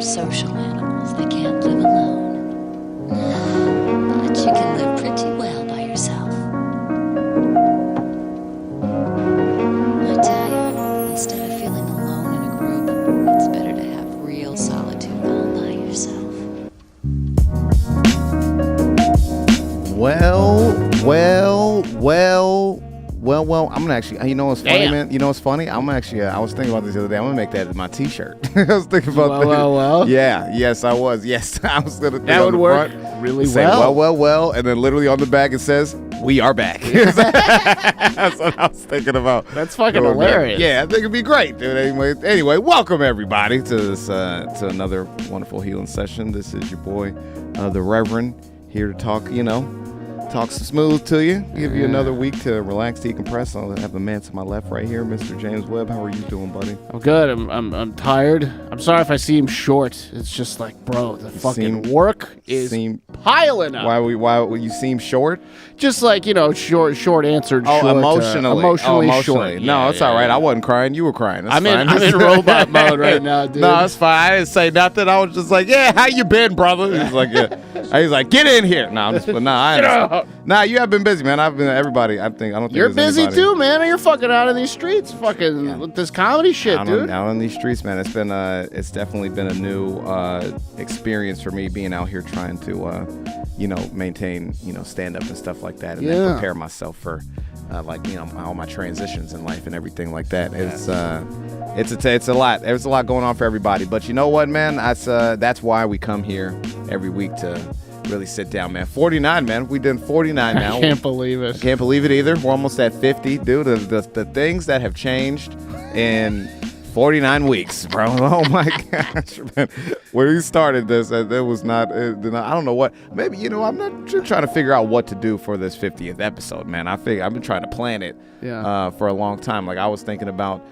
social animals. They can't live alone. But you can live pretty well by yourself. I tell you, instead of feeling alone in a group, it's better to have real solitude all by yourself. Well, I'm gonna actually, you know what's funny, man? You know what's funny? I'm actually, I was thinking about this the other day. I'm gonna make that my t-shirt. I was thinking about that. Well. Yeah, yes, I was. Yes, I was gonna think that would on the work front, really say, well. and then literally on the back it says, "We are back." That's what I was thinking about. That's fucking hilarious. Yeah, I think it'd be great, dude. Anyway, welcome everybody to this to another wonderful healing session. This is your boy, the Reverend, here to talk, talk some smooth to you, give you another week to relax, decompress. I'll have the man to my left right here, Mr. James Webb. How are you doing, buddy? I'm good. I'm tired. I'm sorry if I seem short. It's just like, bro, the fucking work is piling up. Why you seem short? Just like, short answered. Oh, short, emotionally short. No, it's all right. I wasn't crying. You were crying. That's I'm fine. in robot mode right now, dude. No, it's fine. I didn't say nothing. I was just like, yeah, how you been, brother? He's like, yeah. He's like, get in here. No, I'm just, but nah, you have been busy, man. I've been everybody. I don't think you're busy anybody. too, man. You're fucking out in these streets, with this comedy shit, dude. Out on these streets, man. It's definitely been a new experience for me being out here trying to, maintain, stand up and stuff like that, and then prepare myself for, all my transitions in life and everything like that. It's a lot. There's a lot going on for everybody. But you know what, man? That's why we come here every week to really sit down, man. 49, man. We did 49 now. I can't believe it. I can't believe it either. We're almost at 50, dude. The things that have changed in 49 weeks, bro. Oh my gosh, man. When we started this, there was not. I don't know what. Maybe I'm not trying to figure out what to do for this 50th episode, man. I've been trying to plan it for a long time. Like I was thinking about.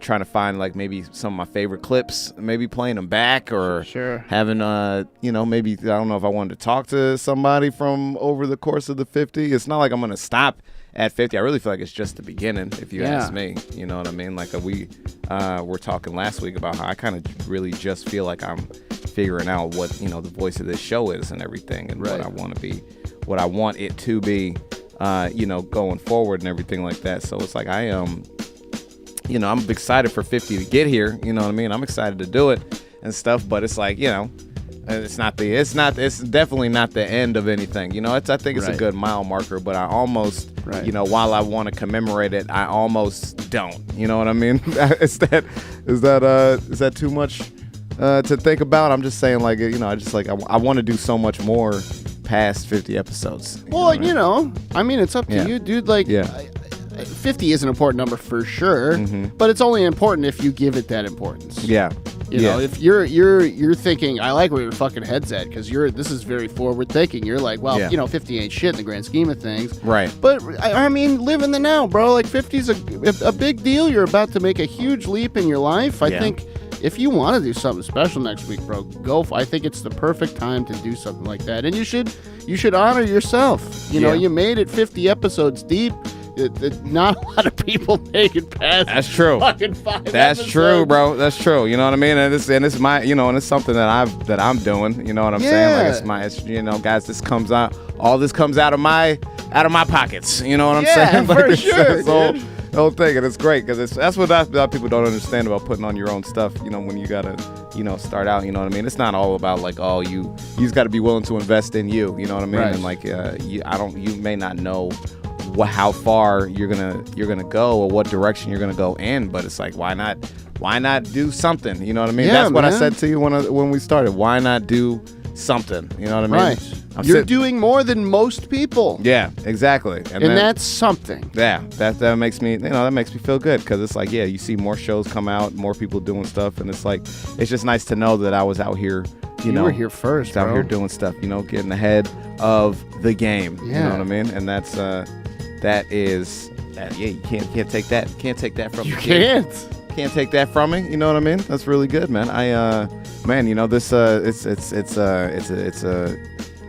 Trying to find like maybe some of my favorite clips, maybe playing them back or having, maybe, I don't know if I wanted to talk to somebody from over the course of the 50. It's not like I'm going to stop at 50. I really feel like it's just the beginning, if you ask me. You know what I mean? Like we were talking last week about how I kind of really just feel like I'm figuring out what, the voice of this show is and everything and what I want to be, what I want it to be, going forward and everything like that. So it's like I am... I'm excited for 50 to get here. You know what I mean? I'm excited to do it and stuff, but it's like, it's definitely not the end of anything. I think it's a good mile marker, but I almost, while I want to commemorate it, I almost don't. You know what I mean? Is that too much to think about? I'm just saying, like, I want to do so much more past 50 episodes. Well, I mean, it's up to you, dude. Like, 50 is an important number for sure, but it's only important if you give it that importance. Yeah. If you're thinking, I like where your fucking head's at, because this is very forward thinking. You're like, well, 50 ain't shit in the grand scheme of things. Right. But I mean, live in the now, bro. Like 50's a big deal. You're about to make a huge leap in your life. I think if you want to do something special next week, bro, go. I think it's the perfect time to do something like that, and you should honor yourself. You made it 50 episodes deep. Not a lot of people make it past. That's true. Fucking 5 That's episodes. true, bro. That's true. You know what I mean? And it's my, and it's something that I'm doing. You know what I'm saying? Like it's guys. This comes out. All this comes out of my pockets. You know what I'm saying? Like for sure. The whole thing, and it's great because that's what a lot of people don't understand about putting on your own stuff. When you gotta, start out. You know what I mean? It's not all about like, oh, you just got to be willing to invest in you. You know what I mean? Right. And like, you may not know how far you're gonna go or what direction you're gonna go in, but it's like, why not do something? You know what I mean? That's what I said to you when we started. Why not do something? You know what I mean? Right. You're doing more than most people. Yeah, exactly. And that's something. Yeah, that makes me feel good, because it's like, you see more shows come out, more people doing stuff, and it's like, it's just nice to know that I was out here. You were here first, out here doing stuff. Getting ahead of the game. Yeah. You know what I mean? And that's you can't take that. Can't take that from me. You can't take that from me. You know what I mean? That's really good, man. This it's a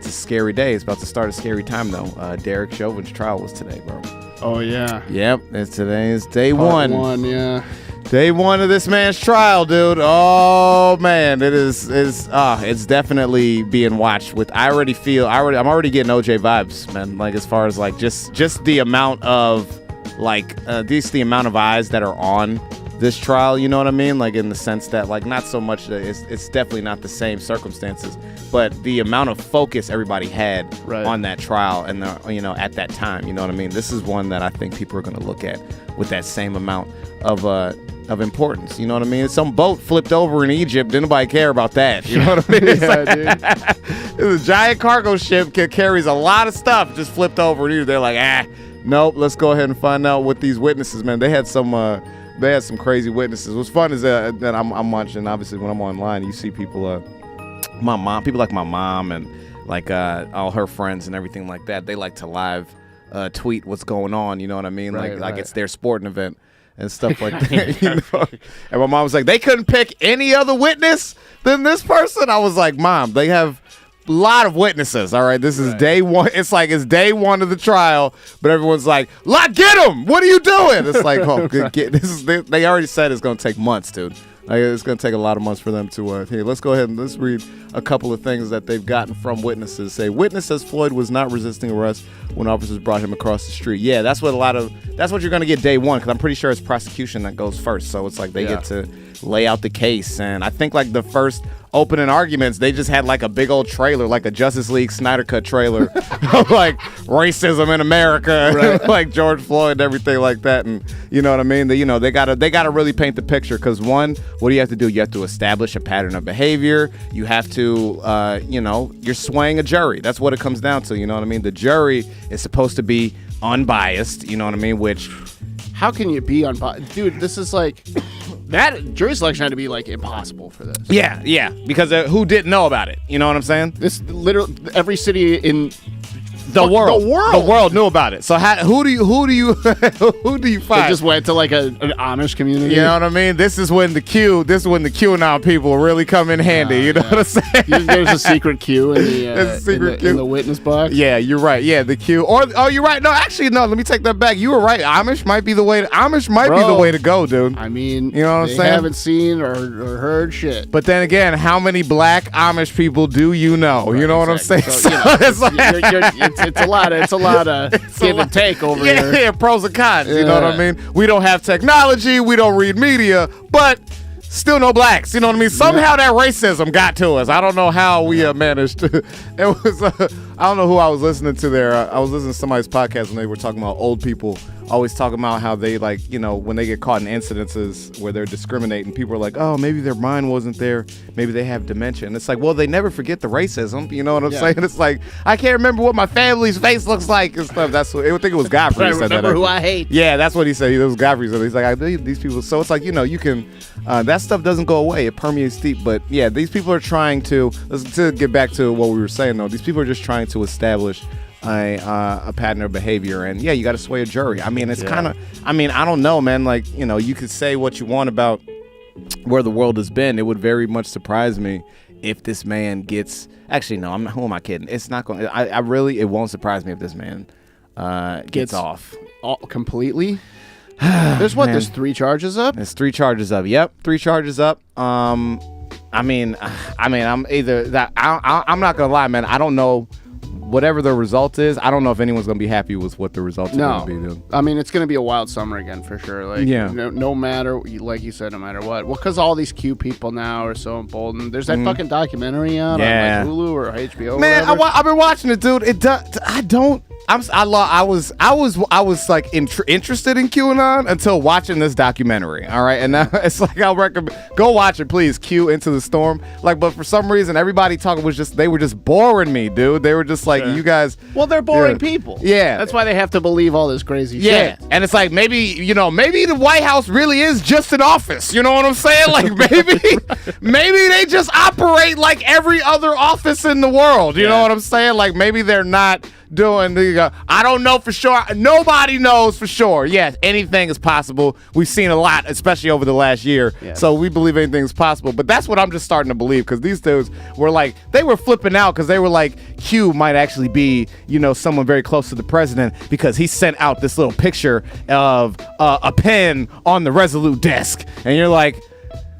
scary day. It's about to start a scary time though. Derek Chauvin's trial was today, bro. Oh yeah. Yep. Today is day Part one. one, yeah. Day one of this man's trial, dude. Oh man, it's definitely being watched. I'm already getting OJ vibes, man. Like as far as like just the amount of the amount of eyes that are on this trial, you know what I mean? Like in the sense that like not so much that it's definitely not the same circumstances, but the amount of focus everybody had on that trial and at that time, you know what I mean? This is one that I think people are going to look at with that same amount of importance, you know what I mean? Some boat flipped over in Egypt, didn't nobody care about that, you know what I mean? It's a giant cargo ship carries a lot of stuff, just flipped over, and they're like, nope, let's go ahead and find out what these witnesses, man. They had some crazy witnesses. What's fun is that I'm watching, obviously when I'm online, you see people, people like my mom and like all her friends and everything like that. They like to live tweet what's going on, you know what I mean? Like it's their sporting event and stuff like that. You know? And my mom was like, they couldn't pick any other witness than this person. I was like, Mom, they have a lot of witnesses. All right, this is day one. It's like it's day one of the trial, but everyone's like, get him! What are you doing? It's like, they already said it's gonna take months, dude. Like, it's going to take a lot of months for them to, here, let's go ahead and let's read a couple of things that they've gotten from witnesses. Witness says Floyd was not resisting arrest when officers brought him across the street. Yeah, that's what you're going to get day one, because I'm pretty sure it's prosecution that goes first. So it's like they get to lay out the case. And I think like the first opening arguments, they just had like a big old trailer, like a Justice League Snyder Cut trailer of like racism in America, like George Floyd and everything like that. And you know what I mean? They gotta really paint the picture, because one, what do you have to do? You have to establish a pattern of behavior. You have to, you're swaying a jury. That's what it comes down to. You know what I mean? The jury is supposed to be unbiased. You know what I mean? Which, how can you be unbiased? Dude, this is like, that jury selection had to be like impossible for this. Yeah, because who didn't know about it? You know what I'm saying? This literally, every city in the world knew about it. So who do you find? They just went to like an Amish community. You know what I mean? This is when the QAnon people really come in handy. You know what I'm saying? There's a secret Q in the witness box. Yeah, you're right. Yeah, the Q. You're right. No, actually, no. Let me take that back. You were right. Amish might be the way. Amish might be the way to go, dude. I mean, you know what I'm saying? They haven't seen or heard shit. But then again, how many black Amish people do you know? Right, you know what I'm saying? So, it's a lot of give and take over here. Yeah, pros and cons. You know what I mean? We don't have technology. We don't read media, but still no blacks. You know what I mean? Somehow that racism got to us. I don't know how we managed to. It was. I don't know who I was listening to there. I was listening to somebody's podcast when they were talking about old people always talking about how they, like, when they get caught in incidences where they're discriminating, people are like, oh, maybe their mind wasn't there. Maybe they have dementia. And it's like, well, they never forget the racism. You know what I'm saying? It's like, I can't remember what my family's face looks like and stuff. That's what I think it was Godfrey who said that. Remember who I hate. Yeah, that's what he said. It was Godfrey said. He's like, I hate these people. So it's like, you can, that stuff doesn't go away. It permeates deep. But yeah, these people are trying to get back to what we were saying though. These people are just trying to establish a pattern of behavior, and you got to sway a jury. I mean, it's kind of, I don't know, man. Like, you could say what you want about where the world has been. It would very much surprise me if this man gets. Actually, no. Who am I kidding? It's not going. I really. It won't surprise me if this man gets off completely. There's what? There's 3 charges up. There's 3 charges up. Yep, 3 charges up. I'm either that. I'm not gonna lie, man. I don't know. Whatever the result is, I don't know if anyone's going to be happy with what the results are going to be, dude. I mean, it's going to be a wild summer again for sure. Like, no matter, like you said, no matter what. Well, because all these Q people now are so emboldened. There's that fucking documentary out on like Hulu or HBO. Man, I've been watching it, dude. I was like interested in QAnon until watching this documentary. All right, and now it's like I'll recommend go watch it, please. Q Into the Storm. Like, but for some reason, everybody talking they were just boring me, dude. They were just like, you guys. Well, they're boring people. Yeah, that's why they have to believe all this crazy shit. Yeah, and it's like maybe the White House really is just an office. You know what I'm saying? Like maybe they just operate like every other office in the world. You know what I'm saying? Like maybe they're not doing I don't know for sure. Nobody knows for sure. Yes, anything is possible. We've seen a lot, especially over the last year. So we believe anything is possible. But that's what I'm just starting to believe, because these dudes were like, they were flipping out because they were like, Q might actually actually be, someone very close to the president because he sent out this little picture of a pen on the Resolute desk. And you're like,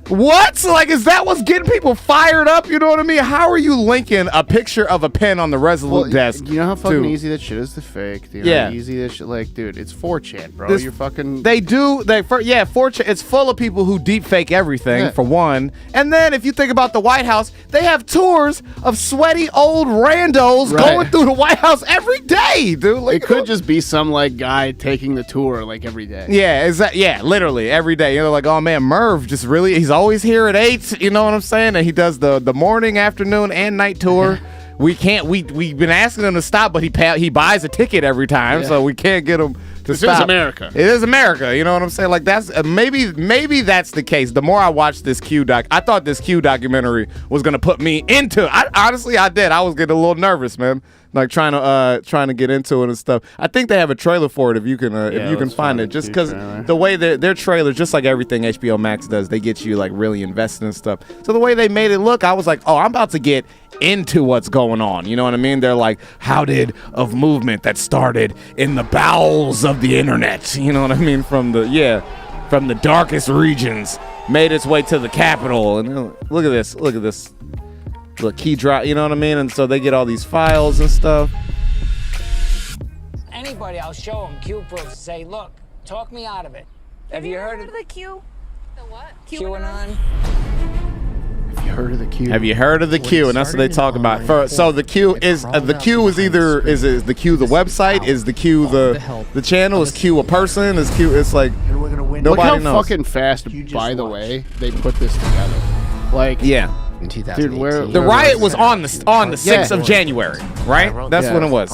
what? Like, is that what's getting people fired up? You know what I mean? How are you linking a picture of a pen on the Resolute desk? You know how fucking easy that shit is to fake? You know how easy that shit, like, dude, it's 4chan, bro. You're fucking... 4chan, it's full of people who deep fake everything, for one. And then if you think about the White House, they have tours of sweaty old randos going through the White House every day, dude. Like, it could just be some, like, guy taking the tour, like, every day. Yeah, literally, every day. Like, oh, man, Merv just really... He's always here at 8, you know what I'm saying? And he does the morning, afternoon, and night tour. We've been asking him to stop, but he buys a ticket every time, so we can't get him to stop. This is America. It is America, you know what I'm saying? Like, that's maybe that's the case. The more I watched this Q doc, I thought this Q documentary was gonna put me into. Honestly, I did. I was getting a little nervous, man. Like trying to get into it and stuff. I think they have a trailer for it if you can find it. Just because the way their trailers, just like everything HBO Max does, they get you like really invested in stuff. So the way they made it look, I was like, oh, I'm about to get into what's going on. You know what I mean? They're like, how did a movement that started in the bowels of the internet, you know what I mean, from the darkest regions, made its way to the Capitol. And look at this. The key drop, you know what I mean? And so they get all these files and stuff. Anybody, I'll show them Q proof. Say, look, talk me out of it. Have you heard of the Q? The what? QAnon? Have you heard of the Q? Have you heard of the Q? And that's what they talk about. So the Q is the Q is either is the Q the website? Is the Q the channel? Is Q a person? Is Q? It's like nobody Look how knows. fucking fast, by the way, they put this together. Like, In 2018. Dude, the riot was on the 6th of January, right? That's when it was.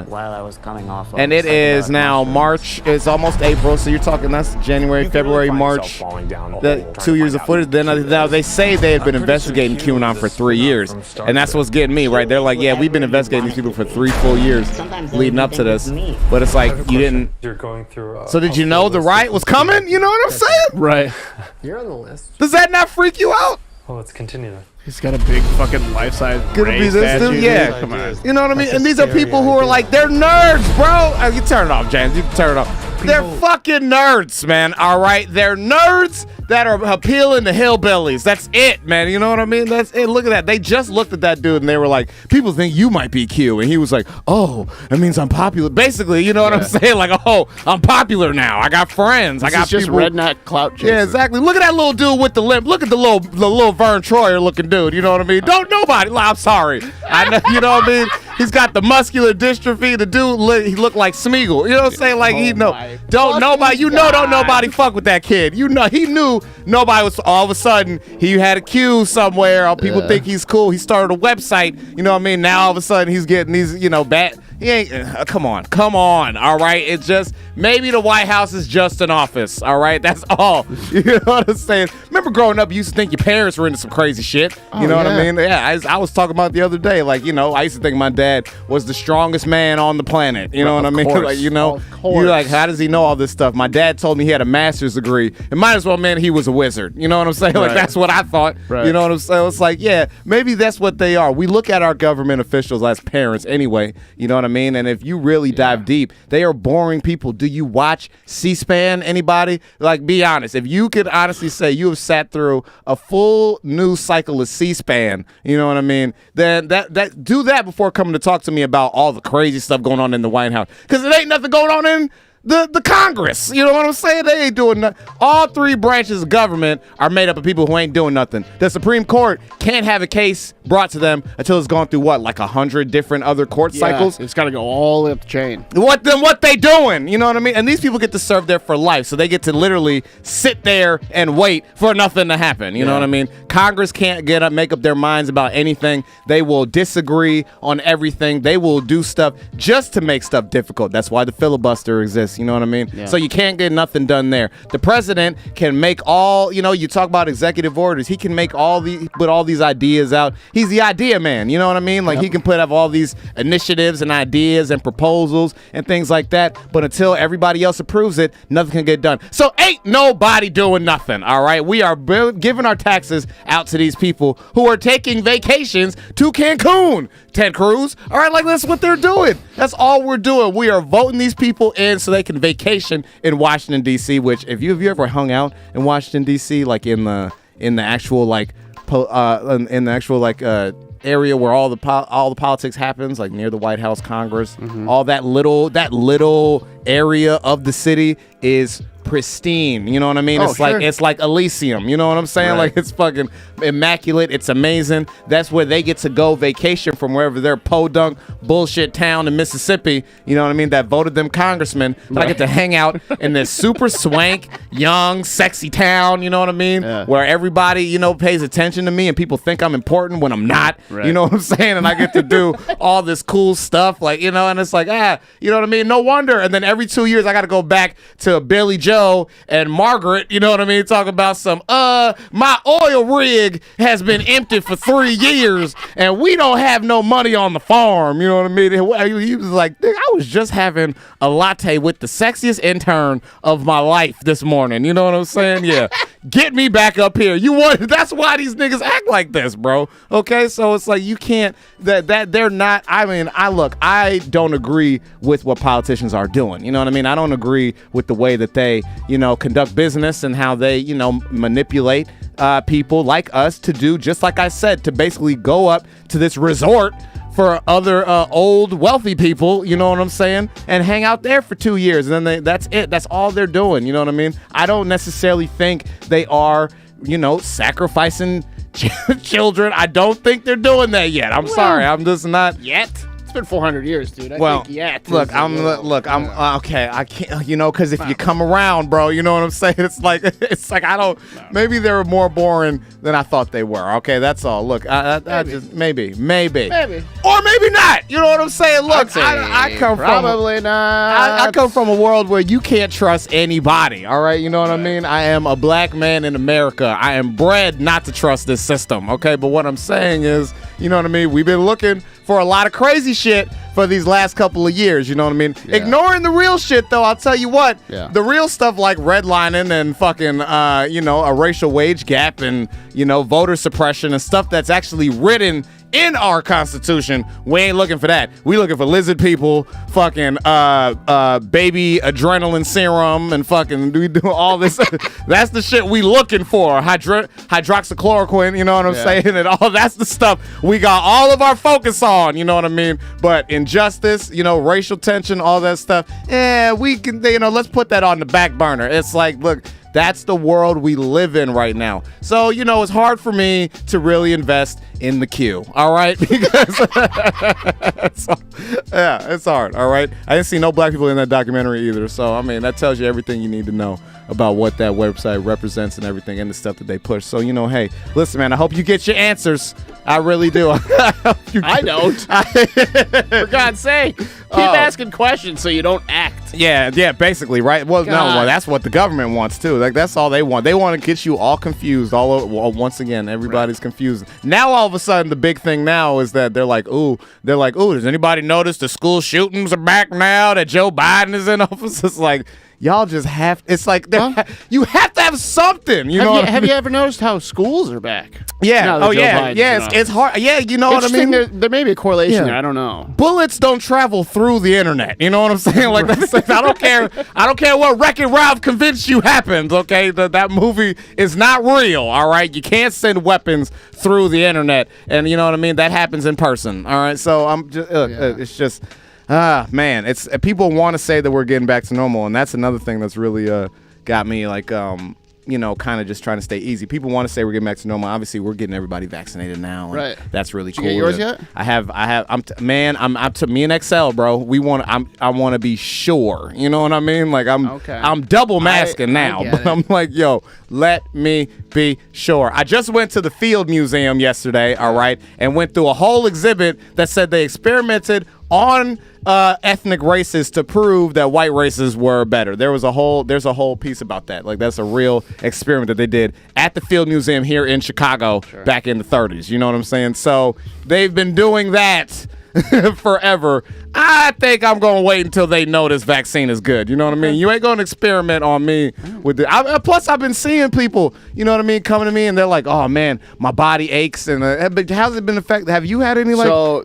While I was coming off of And it is now March. It's almost April, so you're talking that's January, February, March. 2 years of footage. Then now they say they had been investigating QAnon for 3 years, and that's what's getting me right. They're like, yeah, we've been investigating these people for 3 full years leading up to this, but it's like you didn't. You're going through. So did you know the riot was coming? You know what I'm saying? Right. You're on the list. Does that not freak you out? Well, let's continue then. He's got a big fucking life-size Could it be this dude? Yeah. Come on. You know what I mean? And these are people who are like, they're nerds, bro. You turn it off, James. You can turn it off. They're fucking nerds, man. All right? They're nerds that are appealing to hillbillies. That's it, man. You know what I mean? That's it. Look at that. They just looked at that dude and they were like, people think you might be Q. And he was like, oh, that means I'm popular. Basically, you know what I'm saying? Like, oh, I'm popular now. I got friends. I got just people. redneck clout chaser. Yeah, exactly. Look at that little dude with the limp. Look at the little Vern Troyer looking dude. You know what I mean? Don't nobody. I'm sorry. I know. You know what I mean? He's got the muscular dystrophy. The dude, he looked like Smeagol. You know what I'm saying? Like don't nobody fuck with that kid. You know, he knew nobody was. All of a sudden, he had a Q somewhere. People think he's cool. He started a website. You know what I mean? Now all of a sudden he's getting these, bad. He ain't. Come on. All right. It's just maybe the White House is just an office. All right. That's all. You know what I'm saying? Remember growing up, you used to think your parents were into some crazy shit. You know what I mean? Yeah. I was talking about the other day. Like, I used to think my dad was the strongest man on the planet. You know what I mean? Like, you're like, how does he know all this stuff? My dad told me he had a master's degree. It might as well mean he was a wizard. You know what I'm saying? Like, that's what I thought. Right. You know what I'm saying? It's like, yeah, maybe that's what they are. We look at our government officials as parents anyway. You know what I mean? And if you really dive deep, they are boring people. Do you watch C-SPAN? Anybody? Like, be honest. If you could honestly say you have sat through a full news cycle of C-SPAN, you know what I mean? Then do that before coming to talk to me about all the crazy stuff going on in the White House. Because it ain't nothing going on in the Congress. You know what I'm saying? They ain't doing nothing. All 3 branches of government are made up of people who ain't doing nothing. The Supreme Court can't have a case brought to them until it's gone through like 100 different other court cycles. It's got to go all up the chain. What they doing? You know what I mean? And these people get to serve there for life, so they get to literally sit there and wait for nothing to happen. You know what I mean? Congress can't make up their minds about anything. They will disagree on everything. They will do stuff just to make stuff difficult. That's why the filibuster exists. place. You know what I mean? Yeah. So you can't get nothing done there. The president can make all, you talk about executive orders. He can make put all these ideas out. He's the idea man. You know what I mean? Like he can put up all these initiatives and ideas and proposals and things like that. But until everybody else approves it, nothing can get done. So ain't nobody doing nothing. All right. We are giving our taxes out to these people who are taking vacations to Cancun. Ted Cruz. All right, like that's what they're doing. That's all we're doing. We are voting these people in so they can vacation in Washington D.C. Which, if you ever hung out in Washington D.C., like in the actual area where all the politics happens, like near the White House, Congress, all that little area of the city is pristine. You know what I mean? It's like Elysium. You know what I'm saying? Right. Like it's fucking immaculate. It's amazing. That's where they get to go vacation from, wherever their podunk bullshit town in Mississippi. You know what I mean? That voted them congressmen. But I get to hang out in this super swank, young, sexy town. You know what I mean? Yeah. Where everybody, pays attention to me and people think I'm important when I'm not. Right. You know what I'm saying? And I get to do all this cool stuff, and it's like, you know what I mean? No wonder. And then every 2 years I got to go back to Billy Joe and Margaret, you know what I mean? Talk about some, my oil rig has been empty for 3 years and we don't have no money on the farm. You know what I mean? He was like, I was just having a latte with the sexiest intern of my life this morning. You know what I'm saying? Yeah. Get me back up here. That's why these niggas act like this, bro. Okay. So it's like, you can't, that they're not, I don't agree with what politicians are doing. You know what I mean? I don't agree with the way that they, conduct business and how they, manipulate people like us to do, just like I said, to basically go up to this resort for other old wealthy people, you know what I'm saying, and hang out there for 2 years, and then that's it. That's all they're doing. You know what I mean? I don't necessarily think they are, sacrificing children. I don't think they're doing that yet. I'm sorry. I'm just not yet. It's been 400 years, dude. I think yet. Look, I'm okay. I can't, because if you come around, bro, you know what I'm saying? It's like I don't. Maybe they were more boring than I thought they were. Okay, that's all. Look, I just maybe, or maybe not. You know what I'm saying? Look, I come probably not. I come from a world where you can't trust anybody. All right, you know what I mean? I am a black man in America. I am bred not to trust this system. Okay, but what I'm saying is, you know what I mean? We've been looking for a lot of crazy shit for these last couple of years, you know what I mean? Yeah. Ignoring the real shit, though, I'll tell you what. Yeah. The real stuff like redlining and fucking, a racial wage gap and, voter suppression and stuff that's actually written in our Constitution, we ain't looking for that. We looking for lizard people, fucking baby adrenaline serum, and fucking we do all this. That's the shit we looking for. Hydroxychloroquine, you know what I'm saying? And all that's the stuff we got all of our focus on, you know what I mean? But injustice, racial tension, all that stuff, we can, let's put that on the back burner. It's like, look, that's the world we live in right now. So, it's hard for me to really invest in the queue, all right? Because it's hard, all right? I didn't see no black people in that documentary either. So, I mean, that tells you everything you need to know about what that website represents and everything and the stuff that they push. So, hey, listen, man, I hope you get your answers. I really do. I don't. For God's sake. Keep asking questions so you don't act. Yeah, basically, right? Well, that's what the government wants too. Like that's all they want. They want to get you all confused. Once again, everybody's confused. Now all of a sudden, the big thing now is that they're like, ooh, does anybody notice the school shootings are back now that Joe Biden is in office? It's like, y'all just have. It's like you have to have something. Have you ever noticed how schools are back? Yeah. It's hard. Yeah, you know what I mean. There may be a correlation there. I don't know. Bullets don't travel through the internet. You know what I'm saying? Like that's like, I don't care. I don't care what Wreck-It Ralph convinced you happens. Okay, that movie is not real. All right, you can't send weapons through the internet, and you know what I mean. That happens in person. All right, so I'm just. It's just. Man, it's people want to say that we're getting back to normal, and that's another thing that's really got me like kind of just trying to stay easy. People want to say we're getting back to normal. Obviously, we're getting everybody vaccinated now. Right. That's really cool. Did you get yours yet? I have. I'm to me and XL, bro. I want to be sure. You know what I mean? Like I'm double masking now, but I'm like, yo, let me be sure. I just went to the Field Museum yesterday, all right, and went through a whole exhibit that said they experimented on ethnic races to prove that white races were better. There's a whole piece about that. Like, that's a real experiment that they did at the Field Museum here in Chicago back in the 30s. You know what I'm saying? So they've been doing that forever. I think I'm going to wait until they know this vaccine is good. You know what I mean? You ain't going to experiment on me with it. Plus, I've been seeing people, you know what I mean, coming to me and they're like, oh man, my body aches. And but how's it been affected? Have you had any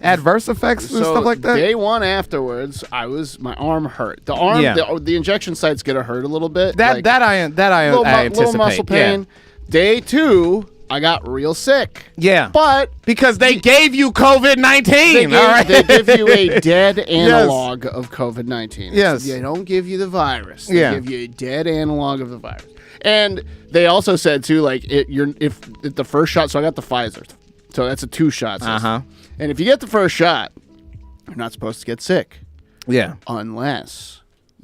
adverse effects and stuff like that? Day one afterwards, my arm hurt. The arm, the injection site's gonna hurt a little bit. I anticipate. Little muscle pain. Yeah. Day two, I got real sick. Yeah. But because they gave you COVID-19. They give you a dead analog of COVID-19. Yes. They don't give you the virus. They give you a dead analog of the virus. And they also said too, like, if the first shot, so I got the Pfizer. So that's a 2-shot system. Uh-huh. And if you get the first shot, you're not supposed to get sick. Yeah. Unless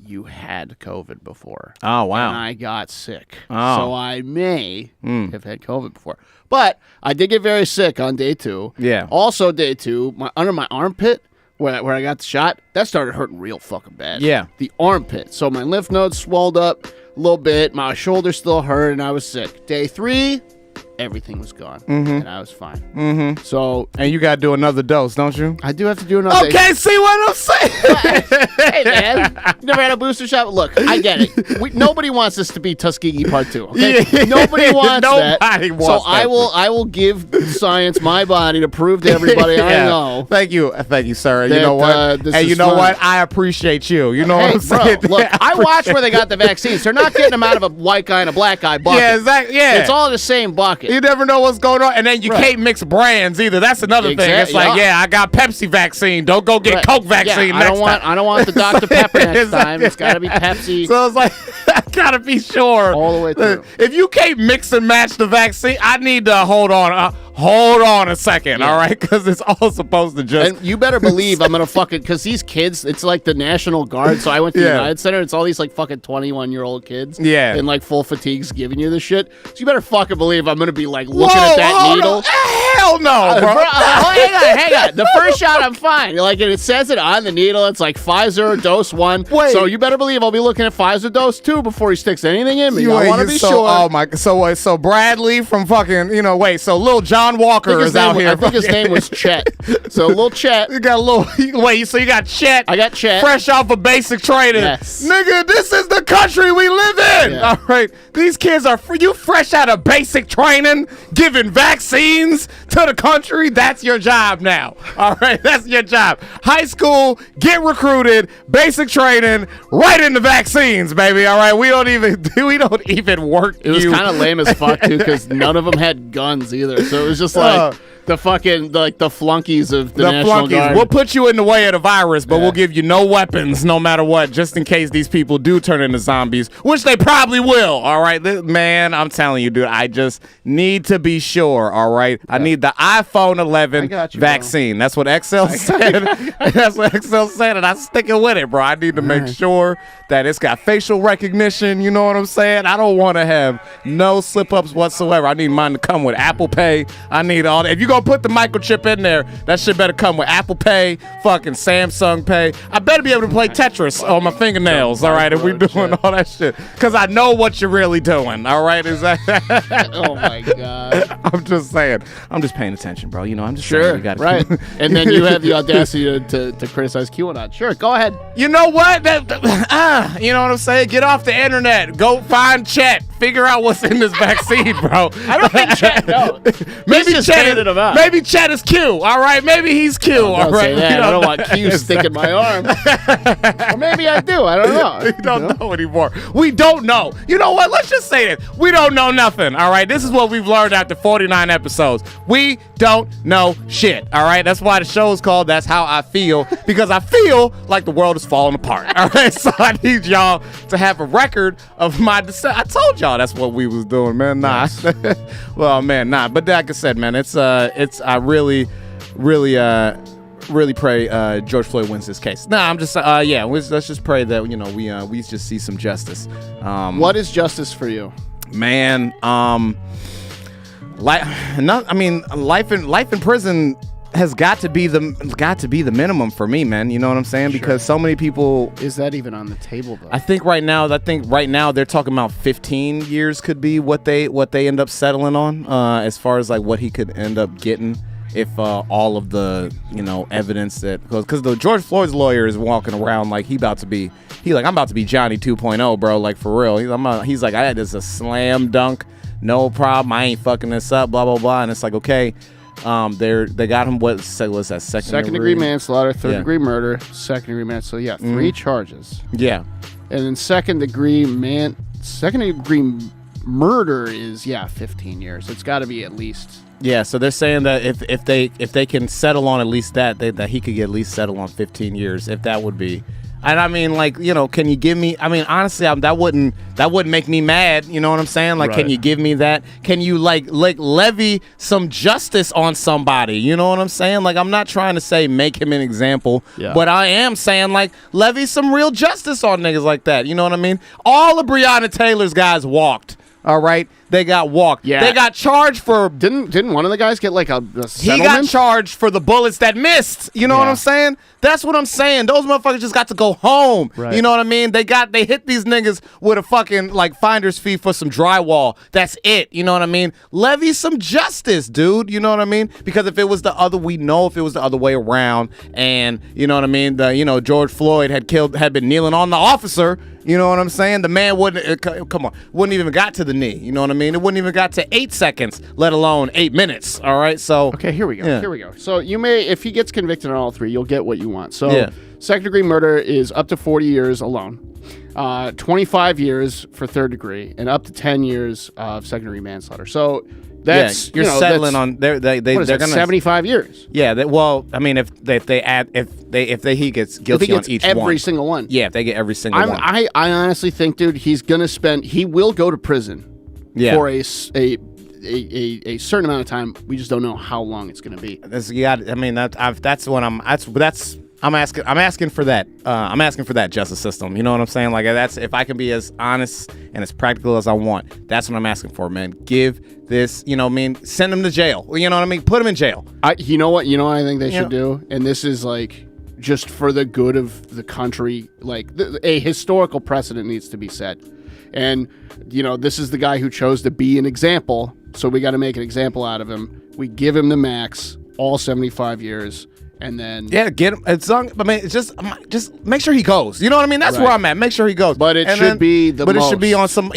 you had COVID before. Oh, wow. And I got sick. Oh. So I may have had COVID before. But I did get very sick on day 2. Yeah. Also, day 2, under my armpit, where I got the shot, that started hurting real fucking bad. Yeah. The armpit. So my lymph nodes swelled up a little bit. My shoulder still hurt, and I was sick. Day 3, everything was gone, and I was fine. Mm-hmm. So, and you got to do another dose, don't you? I do have to do another. Okay, see what I'm saying? Hey, man, you never had a booster shot? Look, I get it. Nobody wants this to be Tuskegee Part 2. Okay? Yeah. Nobody wants that. Nobody wants so that. I will give science my body to prove to everybody I know. Thank you, sir. You know what? And you know what? I appreciate you. You know what I'm saying? Bro, look, I watch where they got the vaccines. They're not getting them out of a white guy and a black guy bucket. Yeah, exactly. Yeah, it's all in the same bucket. You never know what's going on, and then you can't mix brands either. That's another thing. It's like, I got Pepsi vaccine. Don't go get Coke vaccine next time. I don't want the Dr. Pepper next time. It's got to be Pepsi. So it's like, I gotta be sure all the way through. If you can't mix and match the vaccine, I need to hold on a second, all right? Because it's all supposed to just. And you better believe I'm gonna fucking, because these kids, it's like the National Guard. So I went to the United Center. It's all these like fucking 21-year-old kids. Yeah. In like full fatigues giving you the shit. So you better fucking believe I'm gonna be like looking at that needle. Hell no, bro. Hang on. The first shot, I'm fine. Like, it says it on the needle. It's like Pfizer dose 1. Wait. So you better believe I'll be looking at Pfizer dose 2 before he sticks anything in me. I want to be sure. Oh my. So Bradley from fucking, so little John Walker is out here. I think his name was Chet. So little Chet. You got a little. Wait. So you got Chet. I got Chet. Fresh off of basic training. Yes. Nigga, this is the country we live in. Yeah. All right. These kids are you fresh out of basic training, giving vaccines to the country. That's your job now. All right. That's your job. High school, get recruited, basic training, right into vaccines, baby. All right. We don't even work. It was kind of lame as fuck too, because none of them had guns either. So it was just like the fucking the flunkies of the National Guard. We'll put you in the way of the virus, but we'll give you no weapons, no matter what, just in case these people do turn into zombies, which they probably will. All right, man, I'm telling you, dude, I just need to be sure. All right, I need the iPhone 11 vaccine. Bro. That's what Excel said. That's what Excel said, and I'm sticking with it, bro. I need to make sure that it's got facial recognition. You know what I'm saying? I don't want to have no slip-ups whatsoever. I need mine to come with Apple Pay. I need all that. If you're going to put the microchip in there, that shit better come with Apple Pay, fucking Samsung Pay. I better be able to play Tetris on my fingernails, all right, if we doing all that shit. Because I know what you're really doing, all right? Is that oh, my God. I'm just saying. I'm just paying attention, bro. I'm just sure, saying. You gotta right. And then you have the audacity to criticize QAnon. Sure, go ahead. You know what? You know what I'm saying? Get off the internet. Go find Chet. Figure out what's in this vaccine, bro. I don't think Chet knows. Maybe Chet is Q, all right? Maybe he's Q, all right? I don't want Q sticking my arm. Or maybe I do. I don't know. We don't know anymore. We don't know. You know what? Let's just say it. We don't know nothing, all right? This is what we've learned after 49 episodes. We don't know shit, all right? That's why the show is called That's How I Feel, because I feel like the world is falling apart, all right? So I need y'all to have a record of my descent. I told y'all that's what we was doing, man. Nah. Well, man, nah. But like I said, man, I really pray George Floyd wins this case. Nah, I'm just let's just pray that we just see some justice. What is justice for you? Man, life in prison has got to be the minimum for me, man. You know what I'm saying? Because so many people. Is that even on the table though? I think right now they're talking about 15 years could be what they end up settling on, as far as like what he could end up getting if all of the evidence that because the George Floyd's lawyer is walking around like I'm about to be Johnny 2.0, bro, like for real. He's like, I had this a slam dunk, no problem, I ain't fucking this up, blah blah blah, and it's like, okay, they got him was that second degree manslaughter, third degree murder, second degree manslaughter. Yeah, 3 charges. Yeah, and then second degree murder is 15 years. It's got to be at least. Yeah, so they're saying that if they can settle on at least that he could at least settle on 15 years, if that would be. And I mean, like, can you give me? I mean, honestly, that wouldn't make me mad. You know what I'm saying? Like, Can you give me that? Can you like levy some justice on somebody? You know what I'm saying? Like, I'm not trying to say make him an example, but I am saying like levy some real justice on niggas like that. You know what I mean? All of Breonna Taylor's guys walked. All right, they got walked. Yeah, they got charged for. Didn't one of the guys get like a settlement? He got charged for the bullets that missed. You know what I'm saying? That's what I'm saying. Those motherfuckers just got to go home. Right. You know what I mean? They hit these niggas with a fucking like finder's fee for some drywall. That's it. You know what I mean? Levy some justice, dude. You know what I mean? Because if it was the other way around, and you know what I mean, George Floyd had been kneeling on the officer. You know what I'm saying? The man wouldn't even got to the knee. You know what I mean? It wouldn't even got to 8 seconds, let alone 8 minutes. All right, so okay, here we go. Yeah. Here we go. So you may, if he gets convicted on all 3, you'll get what you want. So second degree murder is up to 40 years alone, 25 years for third degree, and up to 10 years of second degree manslaughter. So that's you're settling on they're gonna 75 years. Yeah, I mean, if he gets guilty on each every single one. Yeah, if they get every single one. I honestly think, dude, he will go to prison for a certain amount of time. We just don't know how long it's going to be. I'm asking for that. I'm asking for that justice system. You know what I'm saying? Like, that's if I can be as honest and as practical as I want. That's what I'm asking for, man. Give this, send him to jail. You know what I mean? Put him in jail. You know what I think they should do? And this is like just for the good of the country. Like a historical precedent needs to be set. And this is the guy who chose to be an example. So we got to make an example out of him. We give him the max, all 75 years. And then get him. It's I mean, it's just make sure he goes. You know what I mean? That's where I'm at. Make sure he goes. But it should be on some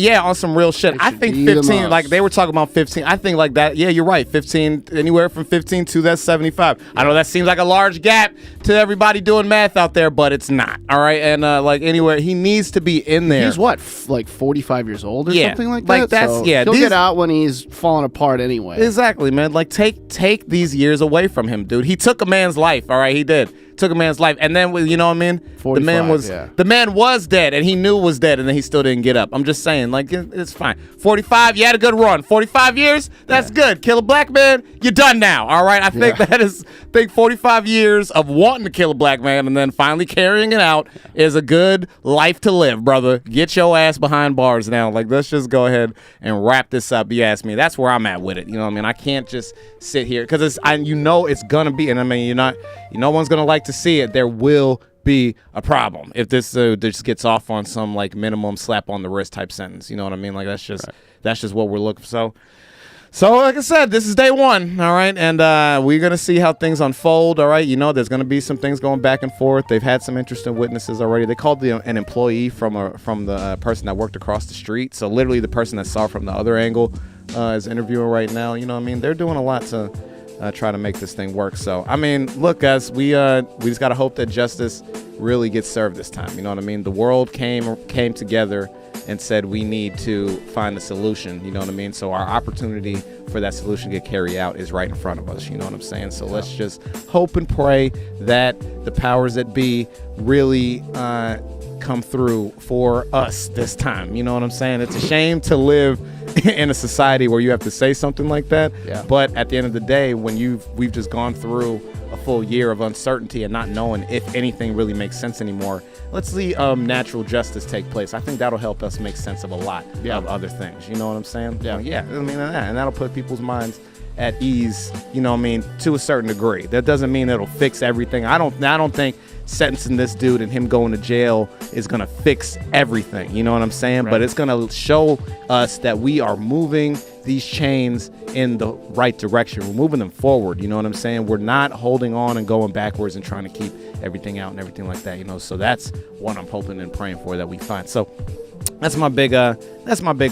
real shit. I think 15. Like they were talking about 15. I think like that. Yeah, you're right. 15, anywhere from 15 to that's 75. Yeah. I know that seems like a large gap to everybody doing math out there, but it's not. All right, and like anywhere he needs to be in there. He's what, like 45 years old or something like that. Like that's so he'll get out when he's falling apart anyway. Exactly, man. Like take these years away from him, dude. He took a man's life. All right, he did. Took a man's life, and then you know what I mean. 45, the man was dead, and he knew was dead, and then he still didn't get up. I'm just saying, like it's fine. 45, you had a good run. 45 years, that's good. Kill a black man, you're done now. All right, I think that is. I think 45 years of wanting to kill a black man and then finally carrying it out is a good life to live, brother. Get your ass behind bars now. Like let's just go ahead and wrap this up. You ask me, that's where I'm at with it. You know what I mean? I can't just sit here because it's gonna be, and I mean no one's gonna like to see it. There will be a problem if this just gets off on some like minimum slap on the wrist type sentence. You know what I mean? Like that's just what we're looking for. So like I said, this is day 1, all right, and we're gonna see how things unfold. All right, there's gonna be some things going back and forth. They've had some interesting witnesses already. They called an employee from the person that worked across the street. So literally the person that saw from the other angle is interviewing right now. You know what I mean? They're doing a lot to try to make this thing work. So I mean, look, guys, we just gotta hope that justice really gets served this time. You know what I mean? The world came together and said we need to find a solution. You know what I mean? So our opportunity for that solution to get carried out is right in front of us. You know what I'm saying? So let's just hope and pray that the powers that be really come through for us this time. You know what I'm saying? It's a shame to live in a society where you have to say something like that. Yeah. But at the end of the day, when we've just gone through a full year of uncertainty and not knowing if anything really makes sense anymore, let's see natural justice take place. I think that'll help us make sense of a lot of other things. You know what I'm saying? Yeah. I mean, and that'll put people's minds at ease, you know what I mean, to a certain degree. That doesn't mean it'll fix everything. I don't think sentencing this dude and him going to jail is gonna fix everything, you know what I'm saying? But it's gonna show us that we are moving these chains in the right direction. We're moving them forward, you know what I'm saying? We're not holding on and going backwards and trying to keep everything out and everything like that, you know? So that's what I'm hoping and praying for that we find. So that's my big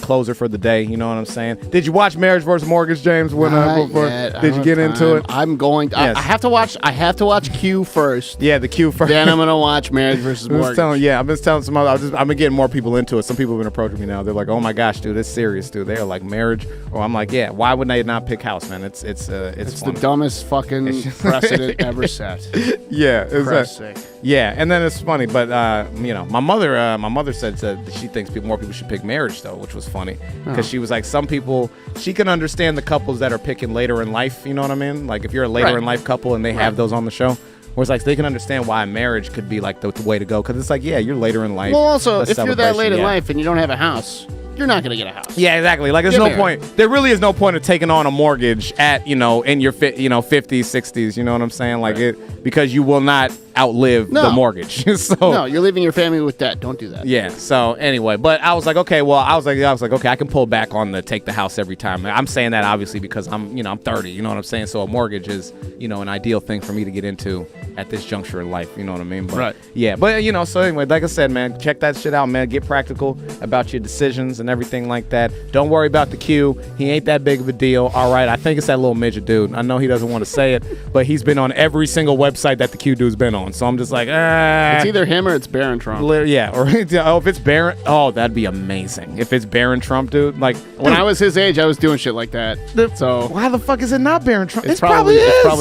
closer for the day. You know what I'm saying? Did you watch Marriage vs. Mortgage, James? Did you get into it? I'm going. Yes. I have to watch Q first. Yeah, the Q first. Then I'm gonna watch Marriage vs. Mortgage. I've been telling some other. I've been getting more people into it. Some people have been approaching me now. They're like, "Oh my gosh, dude, it's serious, dude." They're like, "Marriage," or I'm like, "Yeah, why would they not pick House, man? It's the dumbest fucking precedent ever set. Yeah, exactly. Yeah, and then it's funny, but my mother said that she thinks more people should pick Marriage though, which was funny because she was like, some people, she can understand the couples that are picking later in life. You know what I mean? Like if you're a later in life couple and they have those on the show. Where it's like they can understand why Marriage could be like the way to go because it's like, yeah, you're later in life. Well, also, if you're that late in life and you don't have a house, you're not going to get a house. Yeah, exactly. Like, there's no point. There really is no point of taking on a mortgage at, in your 50s, 60s. You know what I'm saying? Like because you will not outlive the mortgage. No, you're leaving your family with debt. Don't do that. Yeah. So anyway, but I was like, okay, okay, I can pull back on the take the house every time. I'm saying that obviously because I'm 30. You know what I'm saying? So a mortgage is, an ideal thing for me to get into at this juncture in life. You know what I mean? But, yeah. But so anyway, like I said, man, check that shit out, man. Get practical about your decisions and everything like that. Don't worry about the Q. He ain't that big of a deal. All right. I think it's that little midget dude. I know he doesn't want to say it, but he's been on every single website that the Q dude's been on. So I'm just like, It's either him or it's Barron Trump. Yeah. Or if it's Barron, that'd be amazing. If it's Barron Trump, dude. Like when I was his age, I was doing shit like that. So why the fuck is it not Barron Trump? It's probably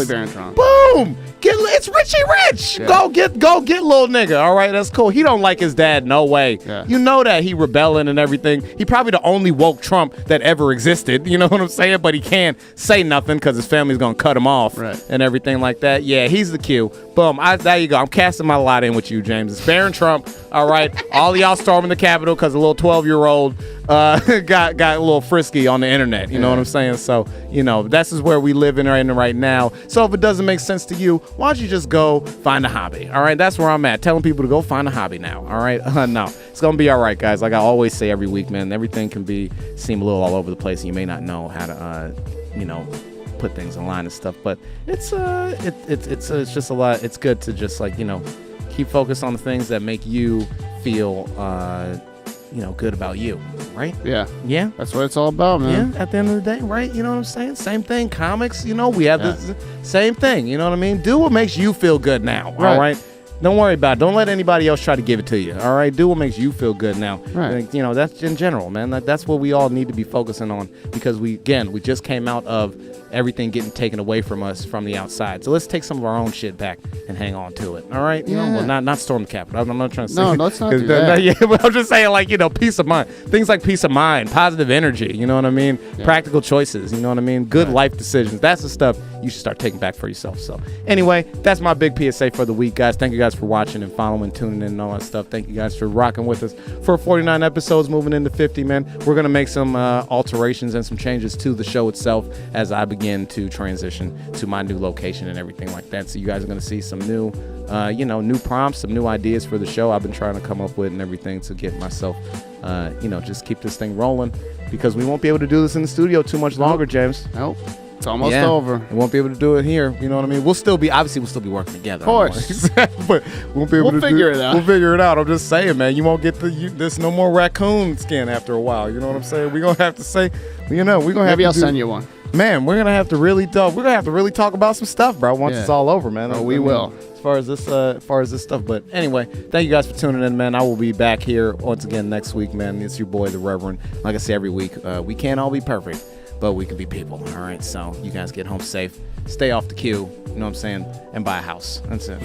Barron Trump. Boom. It's Richie Rich. Yeah. Go get little nigga. All right, that's cool. He don't like his dad. No way. Yeah. You know that he rebelling and everything. He probably the only woke Trump that ever existed. You know what I'm saying? But he can't say nothing because his family's gonna cut him off and everything like that. Yeah, he's the Q. Boom. There you go. I'm casting my lot in with you, James. It's Barron Trump. All right. All of y'all storming the Capitol because a little 12-year-old got a little frisky on the internet. You know what I'm saying? So this is where we live in right now. So if it doesn't make sense to you, why don't you just go find a hobby? All right, that's where I'm at. Telling people to go find a hobby now. All right, no, it's gonna be all right, guys. Like I always say every week, man, everything can seem a little all over the place, and you may not know how to, put things in line and stuff. But it's just a lot. It's good to just keep focused on the things that make you feel good about you, right? Yeah, that's what it's all about, man. Yeah, at the end of the day, right? You know what I'm saying? Same thing. Comics, we have the same thing. You know what I mean? Do what makes you feel good now. All right. Don't worry about it. Don't let anybody else try to give it to you. All right. Do what makes you feel good now. Right. That's in general, man. That's what we all need to be focusing on because we just came out of everything getting taken away from us from the outside. So let's take some of our own shit back and hang on to it. All right. Not storm the Capitol. I'm not trying to say. No, let's not do that. Yeah, but I'm just saying, peace of mind. Things like peace of mind, positive energy. You know what I mean? Yeah. Practical choices. You know what I mean? Good life decisions. That's the stuff you should start taking back for yourself. So anyway, that's my big PSA for the week, guys. Thank you guys for watching and following, tuning in and all that stuff. Thank you guys for rocking with us for 49 episodes, moving into 50, man. We're going to make some alterations and some changes to the show itself as I begin to transition to my new location and everything like that. So you guys are going to see some new, new prompts, some new ideas for the show I've been trying to come up with and everything to get myself, just keep this thing rolling because we won't be able to do this in the studio too much longer, James. Nope. It's almost over. We won't be able to do it here. You know what I mean? We'll still be working together. Of course. But we won't be able to figure it out. We'll figure it out. I'm just saying, man, you won't get this no more raccoon skin after a while. You know what I'm saying? We're going to have to say, we're going to have Maybe to I'll send you one. Man, we're going to have to really talk about some stuff, bro, once it's all over, man. We will. As far as this stuff. But anyway, thank you guys for tuning in, man. I will be back here once again next week, man. It's your boy, the Reverend. Like I say every week, we can't all be perfect, but we can be people. All right, so you guys get home safe. Stay off the queue, you know what I'm saying, and buy a house. That's it.